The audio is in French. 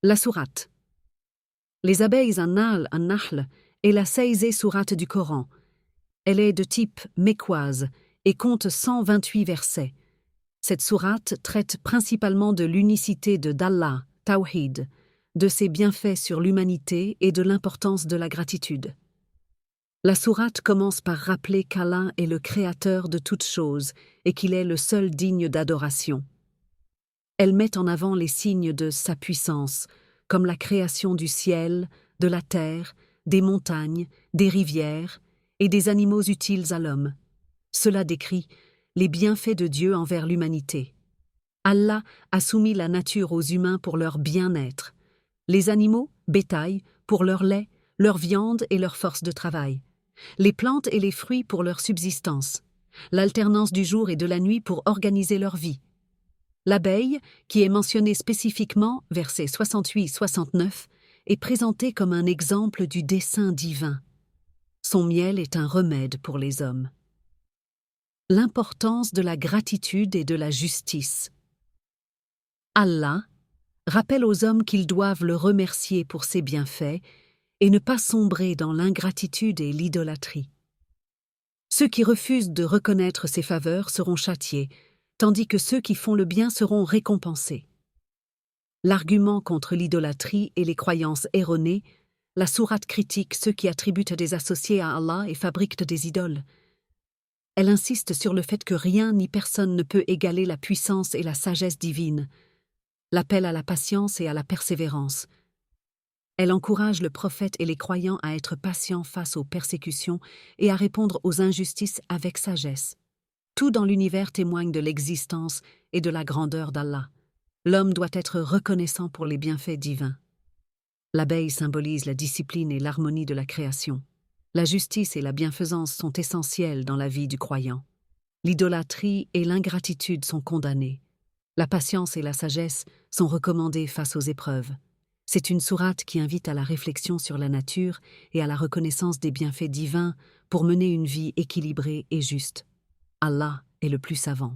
La sourate. Les abeilles an-Nahl est la 16e sourate du Coran. Elle est de type mécoise et compte 128 versets. Cette sourate traite principalement de l'unicité d'Allah, Tawhid, de ses bienfaits sur l'humanité et de l'importance de la gratitude. La sourate commence par rappeler qu'Allah est le créateur de toutes choses et qu'il est le seul digne d'adoration. Elle met en avant les signes de sa puissance, comme la création du ciel, de la terre, des montagnes, des rivières et des animaux utiles à l'homme. Cela décrit les bienfaits de Dieu envers l'humanité. Allah a soumis la nature aux humains pour leur bien-être, les animaux, bétail, pour leur lait, leur viande et leur force de travail, les plantes et les fruits pour leur subsistance, l'alternance du jour et de la nuit pour organiser leur vie. L'abeille, qui est mentionnée spécifiquement, versets 68-69, est présentée comme un exemple du dessein divin. Son miel est un remède pour les hommes. L'importance de la gratitude et de la justice. Allah rappelle aux hommes qu'ils doivent le remercier pour ses bienfaits et ne pas sombrer dans l'ingratitude et l'idolâtrie. Ceux qui refusent de reconnaître ses faveurs seront châtiés, tandis que ceux qui font le bien seront récompensés. L'argument contre l'idolâtrie et les croyances erronées, la sourate critique ceux qui attribuent des associés à Allah et fabriquent des idoles. Elle insiste sur le fait que rien ni personne ne peut égaler la puissance et la sagesse divine, l'appel à la patience et à la persévérance. Elle encourage le prophète et les croyants à être patients face aux persécutions et à répondre aux injustices avec sagesse. Tout dans l'univers témoigne de l'existence et de la grandeur d'Allah. L'homme doit être reconnaissant pour les bienfaits divins. L'abeille symbolise la discipline et l'harmonie de la création. La justice et la bienfaisance sont essentielles dans la vie du croyant. L'idolâtrie et l'ingratitude sont condamnées. La patience et la sagesse sont recommandées face aux épreuves. C'est une sourate qui invite à la réflexion sur la nature et à la reconnaissance des bienfaits divins pour mener une vie équilibrée et juste. Allah est le plus savant.